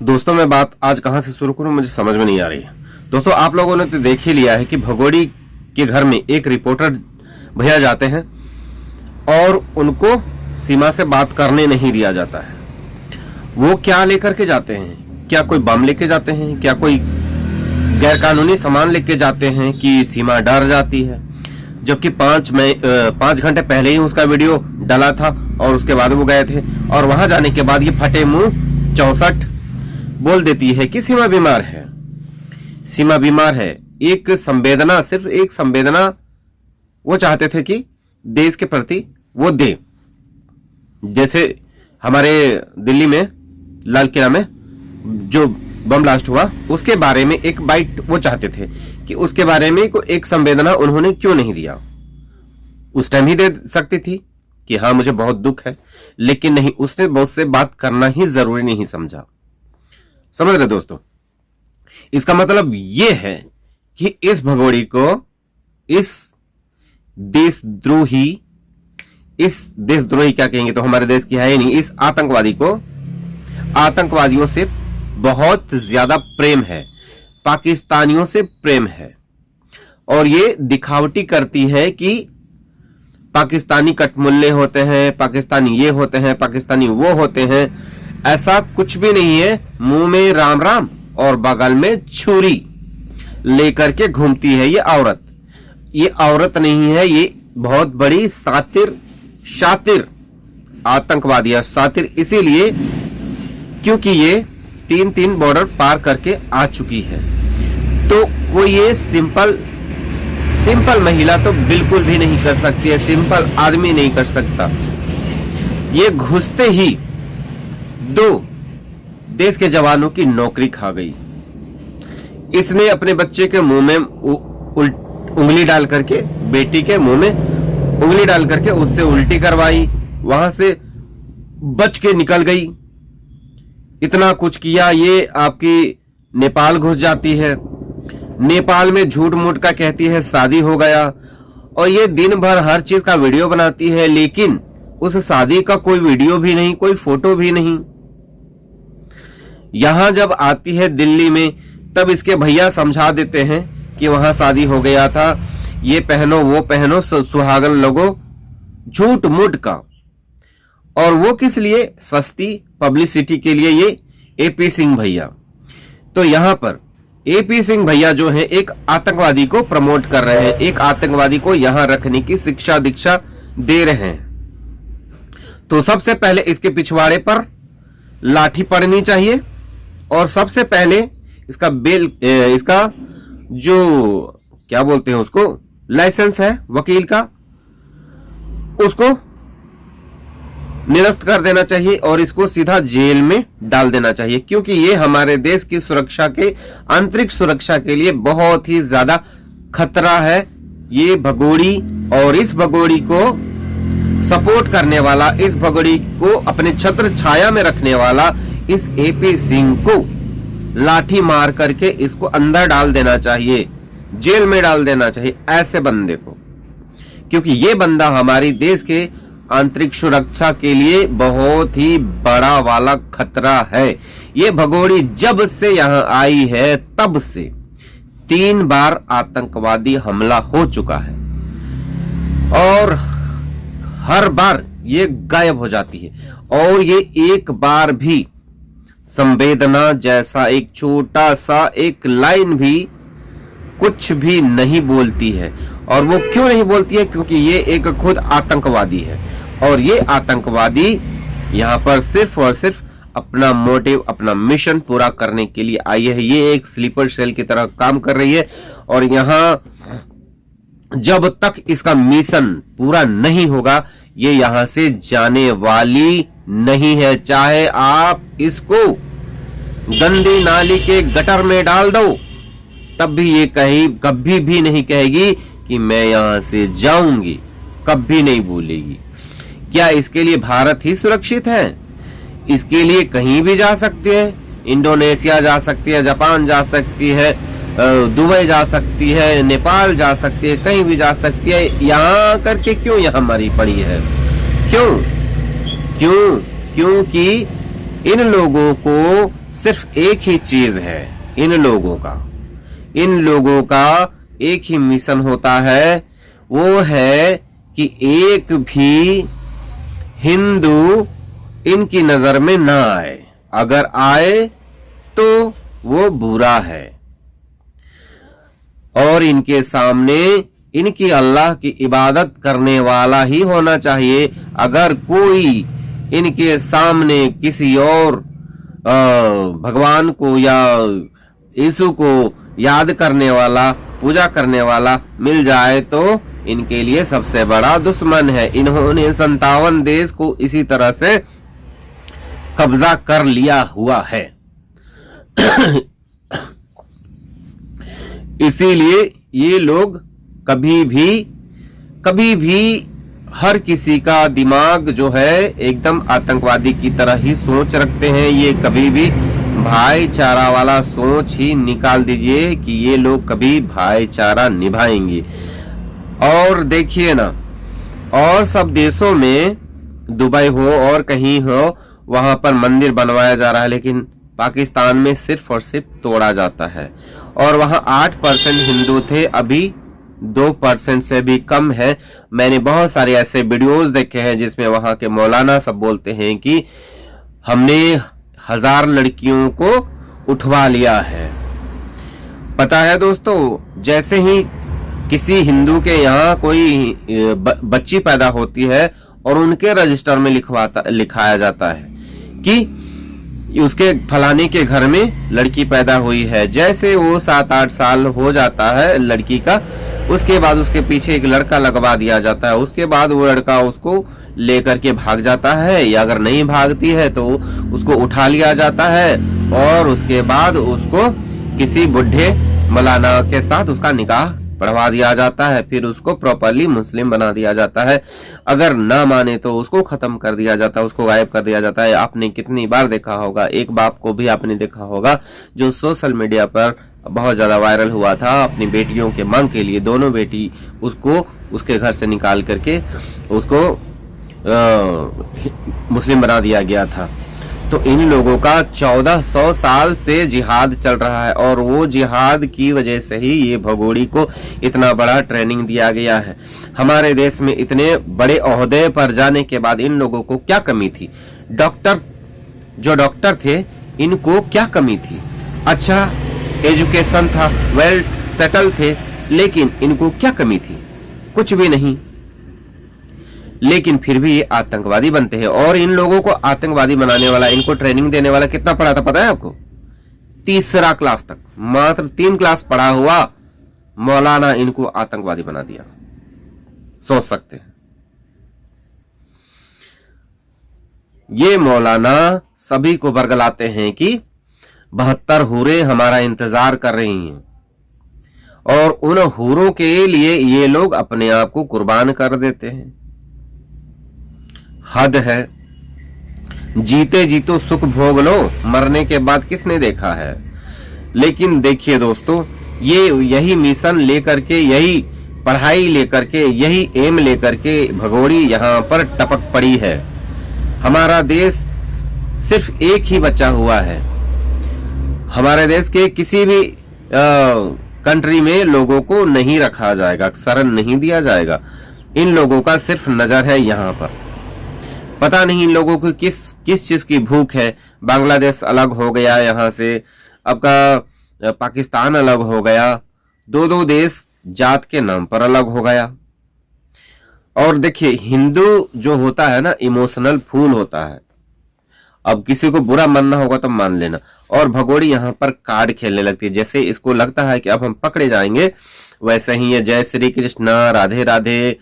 दोस्तों मैं बात आज कहां से शुरू करूं मुझे समझ में नहीं आ रही है। दोस्तों आप लोगों ने तो देख ही लिया है कि भगोड़ी के घर में एक रिपोर्टर भैया जाते हैं और उनको सीमा से बात करने नहीं दिया जाता है। वो क्या लेकर के जाते हैं? क्या कोई बम लेके जाते हैं? क्या कोई गैरकानूनी सामान लेके जाते हैं कि सीमा डर जाती है? जबकि 5 घंटे पहले ही उसका वीडियो डाला था और उसके बाद वो गए थे और वहां जाने के बाद ये फटे मुंह 64 बोल देती है कि सीमा बीमार है। सीमा बीमार है। एक संवेदना, सिर्फ एक संवेदना वो चाहते थे कि देश के प्रति वो दे। जैसे हमारे दिल्ली में लाल किला में जो बम ब्लास्ट हुआ उसके बारे में एक बाइट वो चाहते थे कि उसके बारे में को एक संवेदना उन्होंने क्यों नहीं दिया। उस टाइम ही दे सकती थी कि हाँ मुझे बहुत दुख है, लेकिन नहीं, उसने बहुत से बात करना ही जरूरी नहीं समझा। समझ रहे दोस्तों? इसका मतलब यह है कि इस भगोड़ी को, इस देशद्रोही क्या कहेंगे तो हमारे देश की है ही नहीं, इस आतंकवादी को आतंकवादियों से बहुत ज्यादा प्रेम है, पाकिस्तानियों से प्रेम है। और ये दिखावटी करती है कि पाकिस्तानी कटमुल्ले होते हैं, पाकिस्तानी ये होते हैं, पाकिस्तानी वो होते हैं। ऐसा कुछ भी नहीं है। मुंह में राम राम और बगल में छुरी लेकर के घूमती है ये औरत। ये औरत नहीं है, ये बहुत बड़ी शातिर आतंकवादी है। शातिर इसीलिए क्योंकि ये 3 बॉर्डर पार करके आ चुकी है। तो कोई ये सिंपल महिला तो बिल्कुल भी नहीं कर सकती है, सिंपल आदमी नहीं कर सकता। ये घुसते ही 2 देश के जवानों की नौकरी खा गई। इसने अपने बच्चे के मुंह में उंगली डाल करके, बेटी के मुंह में उंगली डाल करके उससे उल्टी करवाई, वहां से बच के निकल गई। इतना कुछ किया। ये आपकी नेपाल घुस जाती है, नेपाल में झूठ मूठ का कहती है शादी हो गया, और ये दिन भर हर चीज का वीडियो बनाती है, लेकिन उस शादी का कोई वीडियो भी नहीं, कोई फोटो भी नहीं। यहां जब आती है दिल्ली में तब इसके भैया समझा देते हैं कि वहां शादी हो गया था, ये पहनो वो पहनो, सुहागन लोगो, झूठ मूठ का। और वो किस लिए? सस्ती पब्लिसिटी के लिए। ये एपी सिंह भैया, तो यहां पर एपी सिंह भैया जो है एक आतंकवादी को प्रमोट कर रहे हैं, एक आतंकवादी को यहां रखने की शिक्षा दीक्षा दे रहे हैं। तो सबसे पहले इसके पिछवाड़े पर लाठी पड़नी चाहिए और सबसे पहले इसका जो क्या बोलते हैं उसको, लाइसेंस है वकील का, उसको निरस्त कर देना चाहिए और इसको सीधा जेल में डाल देना चाहिए। क्योंकि ये हमारे देश की सुरक्षा के, आंतरिक सुरक्षा के लिए बहुत ही ज्यादा खतरा है ये भगोड़ी। और इस भगोड़ी को सपोर्ट करने वाला, इस भगोड़ी को अपने छत्र छाया में रखने वाला इस एपी सिंह को लाठी मार करके इसको अंदर डाल देना चाहिए, जेल में डाल देना चाहिए ऐसे बंदे को। क्योंकि ये बंदा हमारी देश के आंतरिक सुरक्षा के लिए बहुत ही बड़ा वाला खतरा है। ये भगोड़ी जब से यहां आई है तब से 3 बार आतंकवादी हमला हो चुका है और हर बार ये गायब हो जाती है। और ये एक बार भी संवेदना जैसा एक छोटा सा एक लाइन भी कुछ भी नहीं बोलती है। और वो क्यों नहीं बोलती है? क्योंकि ये एक खुद आतंकवादी है और ये आतंकवादी यहां पर सिर्फ और सिर्फ अपना मोटिव, अपना मिशन पूरा करने के लिए आई है। ये एक स्लीपर सेल की तरह काम कर रही है और यहां जब तक इसका मिशन पूरा नहीं होगा ये यहां से जाने वाली नहीं है। चाहे आप इसको गंदी नाली के गटर में डाल दो तब भी ये कभी भी नहीं कहेगी कि मैं यहां से जाऊंगी, कभी नहीं बोलेगी। क्या इसके लिए भारत ही सुरक्षित है? इसके लिए कहीं भी जा सकती है, इंडोनेशिया जा सकती है, जापान जा सकती है, दुबई जा सकती है, नेपाल जा सकती है, कहीं भी जा सकती है। यहां करके क्यों यहां मरी पड़ी है? क्यों? क्योंकि इन लोगों को सिर्फ एक ही चीज है, इन लोगों का एक ही मिशन होता है, वो है कि एक भी हिंदू इनकी नजर में ना आए, अगर आए तो वो बुरा है और इनके सामने इनकी अल्लाह की इबादत करने वाला ही होना चाहिए। अगर कोई इनके सामने किसी और भगवान को या यीशु को याद करने वाला, पूजा करने वाला मिल जाए तो इनके लिए सबसे बड़ा दुश्मन है। इन्होंने 57 देश को इसी तरह से कब्जा कर लिया हुआ है। इसीलिए ये लोग कभी भी हर किसी का दिमाग जो है एकदम आतंकवादी की तरह ही सोच रखते हैं। ये कभी भी भाईचारा वाला सोच ही निकाल दीजिए कि ये लोग कभी भाईचारा निभाएंगे। और देखिए ना, और सब देशों में, दुबई हो और कहीं हो, वहां पर मंदिर बनवाया जा रहा है, लेकिन पाकिस्तान में सिर्फ और सिर्फ तोड़ा जाता है। और वहां 8% हिंदू थे, अभी 2% से भी कम है। मैंने बहुत सारे ऐसे वीडियोस देखे हैं जिसमें वहां के मौलाना सब बोलते हैं कि हमने 1000 लड़कियों को उठवा लिया है। पता है दोस्तों, जैसे ही किसी हिंदू के यहाँ कोई बच्ची पैदा होती है और उनके रजिस्टर में लिखाया जाता है कि उसके फलाने के घर में लड़की पैदा हुई है। जैसे वो 7-8 साल हो जाता है लड़की का, उसके बाद उसके पीछे एक लड़का लगवा दिया जाता है। उसके बाद वो लड़का उसको लेकर के भाग जाता है, या अगर नहीं भागती है तो उसको उठा लिया जाता है और उसके बाद उसको किसी बुढ़े मौलाना के साथ उसका निकाह पढ़वा दिया जाता है। फिर उसको प्रॉपरली मुस्लिम बना दिया जाता है। अगर ना माने तो उसको खत्म कर दिया जाता है, उसको गायब कर दिया जाता है। आपने कितनी बार देखा होगा, एक बाप को भी आपने देखा होगा जो सोशल मीडिया पर बहुत ज्यादा वायरल हुआ था, अपनी बेटियों के मांग के लिए दोनों बेटी उसको उसके घर से निकाल करके उसको मुस्लिम बना दिया गया था। तो इन लोगों का 1400 साल से जिहाद चल रहा है और वो जिहाद की वजह से ही ये भगोड़ी को इतना बड़ा ट्रेनिंग दिया गया है। हमारे देश में इतने बड़े ओहदे पर जाने के बाद इन लोगों को क्या कमी थी? डॉक्टर थे, इनको क्या कमी थी? अच्छा एजुकेशन था, वेल सेटल थे, लेकिन इनको क्या कमी थी? कुछ भी नहीं। लेकिन फिर भी ये आतंकवादी बनते हैं। और इन लोगों को आतंकवादी बनाने वाला, इनको ट्रेनिंग देने वाला कितना पढ़ा था पता है आपको? 3रा क्लास तक, मात्र 3 क्लास पढ़ा हुआ मौलाना इनको आतंकवादी बना दिया। सोच सकते हैं। ये मौलाना सभी को बरगलाते हैं कि 72 हूरें हमारा इंतजार कर रही हैं और उन हूरों के लिए ये लोग अपने आप को कुर्बान कर देते हैं। हद है। जीते जी तो सुख भोग लो, मरने के बाद किसने देखा है? लेकिन देखिए दोस्तों, ये यही मिशन लेकर के, यही पढ़ाई लेकर के, यही एम लेकर के भगोड़ी यहाँ पर टपक पड़ी है। हमारा देश सिर्फ एक ही बचा हुआ है। हमारे देश के किसी भी कंट्री में लोगों को नहीं रखा जाएगा, शरण नहीं दिया जाएगा। इन लोगों का सिर्फ नजर है यहाँ पर। पता नहीं इन लोगों को किस चीज की भूख है। बांग्लादेश अलग हो गया यहाँ से, आपका पाकिस्तान अलग हो गया, 2-2 देश जात के नाम पर अलग हो गया। और देखिए, हिंदू जो होता है ना, इमोशनल फूल होता है। अब किसी को बुरा मानना होगा तो मान लेना। और भगोड़ी यहाँ पर कार्ड खेलने लगती है। जैसे इसको लगता है कि अब हम पकड़े जाएंगे, वैसे ही ये जय श्री कृष्ण, राधे राधे,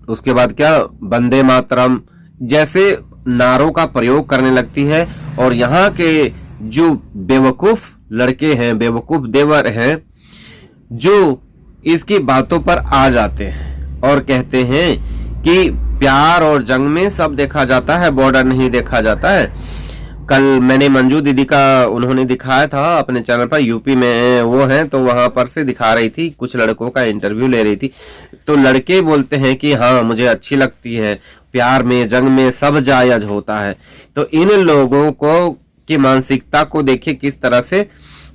उसके बाद क्या, वंदे मातरम जैसे नारों का प्रयोग करने लगती है। और यहाँ के जो बेवकूफ लड़के हैं, बेवकूफ देवर हैं, जो इसकी बातों पर आ जाते हैं और कहते हैं कि प्यार और जंग में सब देखा जाता है, बॉर्डर नहीं देखा जाता है। कल मैंने मंजू दीदी का उन्होंने दिखाया था अपने चैनल पर, यूपी में वो हैं, तो वहां पर से दिखा रही थी, कुछ लड़कों का इंटरव्यू ले रही थी। तो लड़के बोलते हैं कि हाँ मुझे अच्छी लगती है, प्यार में, जंग में सब जायज होता है। तो इन लोगों को की मानसिकता को देखिए किस तरह से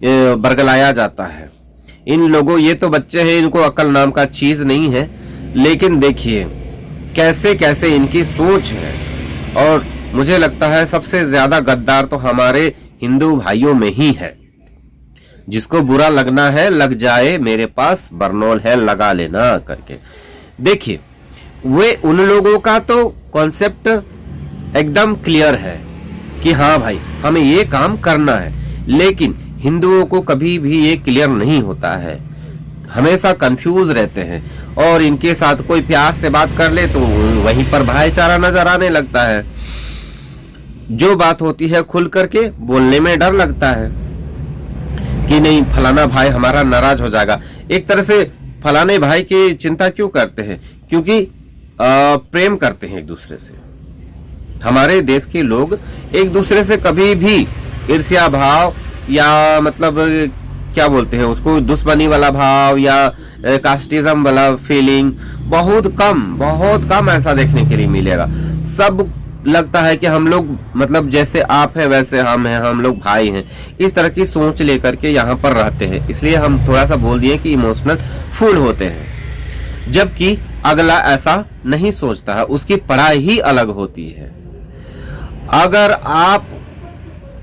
बरगलाया जाता है। इन लोगों, ये तो बच्चे हैं, इनको अकल नाम का चीज नहीं है, लेकिन देखिए कैसे कैसे इनकी सोच है। और मुझे लगता है सबसे ज्यादा गद्दार तो हमारे हिंदू भाइयों में ही है। जिसको बुरा लगना है लग जाए, मेरे पास बर्नौल है लगा लेना करके। देखिए वे उन लोगों का तो कॉन्सेप्ट एकदम क्लियर है कि हाँ भाई हमें ये काम करना है, लेकिन हिंदुओं को कभी भी ये क्लियर नहीं होता है, हमेशा कंफ्यूज रहते हैं। और इनके साथ कोई प्यार से बात कर ले तो वहीं पर भाईचारा नजर आने लगता है। जो बात होती है खुल करके बोलने में डर लगता है कि नहीं फलाना भाई हमारा नाराज हो जाएगा। एक तरह से फलाने भाई की चिंता क्यों करते हैं? क्योंकि प्रेम करते हैं एक दूसरे से। हमारे देश के लोग एक दूसरे से कभी भी ईर्ष्या भाव या मतलब क्या बोलते हैं उसको, दुश्मनी वाला भाव या कास्टिज्म वाला फीलिंग बहुत कम ऐसा देखने के लिए मिलेगा। सब लगता है कि हम लोग मतलब जैसे आप हैं वैसे हम हैं, हम लोग भाई हैं, इस तरह की सोच लेकर के यहाँ पर रहते हैं। इसलिए हम थोड़ा सा बोल दिए कि इमोशनल फुल होते हैं, जबकि अगला ऐसा नहीं सोचता है, उसकी पढ़ाई ही अलग होती है। अगर आप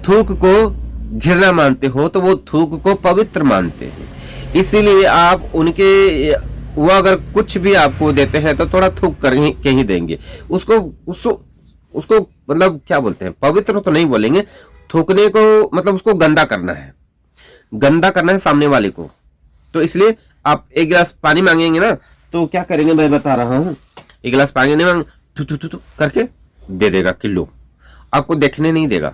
थूक को घृणा मानते हो तो वो थूक को पवित्र मानते हैं। इसीलिए आप उनके, वो अगर कुछ भी आपको देते हैं तो थोड़ा थूक कर के ही देंगे उसको मतलब क्या बोलते हैं, पवित्र तो नहीं बोलेंगे, थूकने को मतलब उसको गंदा करना है सामने वाले को। तो इसलिए आप एक गिलास पानी मांगेंगे ना तो क्या करेंगे, मैं बता रहा हूं, एक गिलास पानी नहीं मांग थू करके दे देगा किलो, आपको देखने नहीं देगा।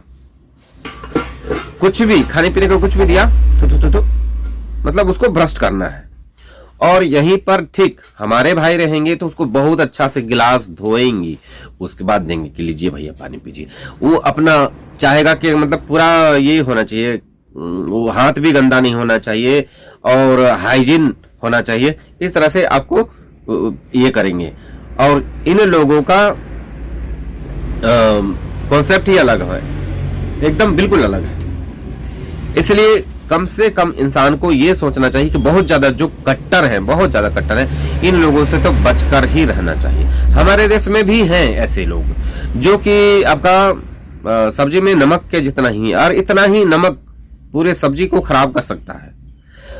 कुछ भी खाने पीने को कुछ भी दिया थू मतलब उसको भ्रष्ट करना है। और यहीं पर ठीक हमारे भाई रहेंगे तो उसको बहुत अच्छा से गिलास धोएंगी, उसके बाद देंगे कि लीजिए भैया पानी पीजिए। वो अपना चाहेगा कि मतलब पूरा ये होना चाहिए, वो हाथ भी गंदा नहीं होना चाहिए और हाइजीन होना चाहिए। इस तरह से आपको ये करेंगे। और इन लोगों का कॉन्सेप्ट ही अलग है, एकदम बिल्कुल अलग है। इसलिए कम से कम इंसान को यह सोचना चाहिए कि बहुत ज्यादा जो कट्टर है, बहुत ज्यादा कट्टर है, इन लोगों से तो बचकर ही रहना चाहिए। हमारे देश में भी हैं ऐसे लोग जो कि आपका सब्जी में नमक के जितना ही और इतना ही नमक पूरे सब्जी को खराब कर सकता है।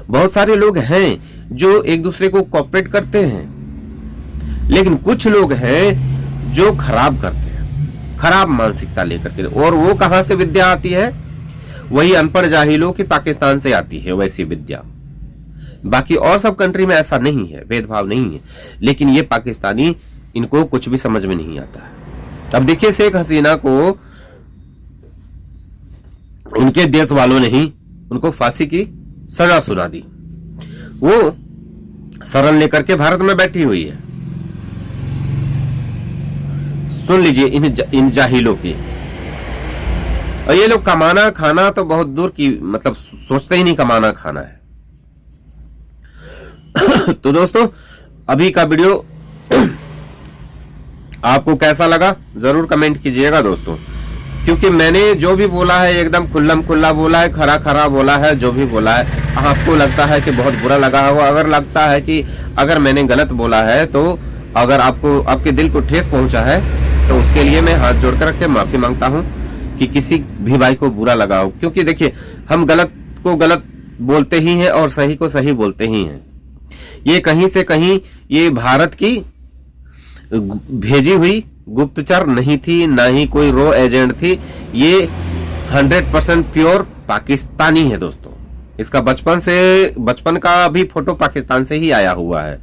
बहुत सारे लोग हैं जो एक दूसरे को कोऑपरेट करते हैं, लेकिन कुछ लोग हैं जो खराब करते हैं, खराब मानसिकता लेकर के। और वो कहां से विद्या आती है? वही अनपढ़ जाहिलों की पाकिस्तान से आती है वैसी विद्या। बाकी और सब कंट्री में ऐसा नहीं है, भेदभाव नहीं है, लेकिन ये पाकिस्तानी, इनको कुछ भी समझ में नहीं आता है। अब देखिए शेख हसीना को उनके देश वालों ने ही उनको फांसी की सजा सुना दी। वो शरण लेकर के भारत में बैठी हुई है। सुन लीजिए इन जाहिलों की। और ये लोग कमाना खाना तो बहुत दूर की, मतलब सोचते ही नहीं कमाना खाना है। तो दोस्तों अभी का वीडियो आपको कैसा लगा जरूर कमेंट कीजिएगा दोस्तों, क्योंकि मैंने जो भी बोला है एकदम खुल्लम खुल्ला बोला है, खरा खरा बोला है। जो भी बोला है आपको लगता है कि बहुत बुरा लगा होगा, अगर लगता है कि अगर मैंने गलत बोला है तो अगर आपको आपके दिल को ठेस पहुंचा है तो उसके लिए मैं हाथ जोड़कर रख के माफी मांगता हूं कि किसी भी भाई को बुरा लगा हो। क्योंकि देखिए हम गलत को गलत बोलते ही हैं और सही को सही बोलते ही हैं। ये कहीं से कहीं ये भारत की भेजी हुई गुप्तचर नहीं थी, ना ही कोई रो एजेंट थी। ये 100% प्योर पाकिस्तानी है दोस्तों। इसका बचपन का भी फोटो पाकिस्तान से ही आया हुआ है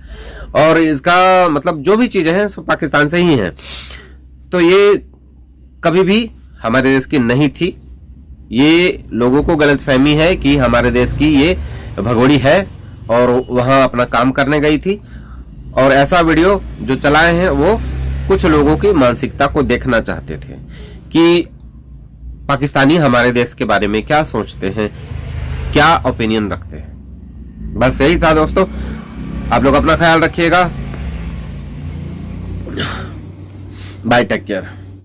और इसका मतलब जो भी चीजें हैं सब पाकिस्तान से ही हैं। तो ये कभी भी हमारे देश की नहीं थी। ये लोगों को गलतफहमी है कि हमारे देश की ये भगोड़ी है और वहां अपना काम करने गई थी। और ऐसा वीडियो जो चलाए हैं वो कुछ लोगों की मानसिकता को देखना चाहते थे कि पाकिस्तानी हमारे देश के बारे में क्या सोचते हैं, क्या ओपिनियन रखते हैं। बस यही था दोस्तों। आप लोग अपना ख्याल रखिएगा। Bye, take care.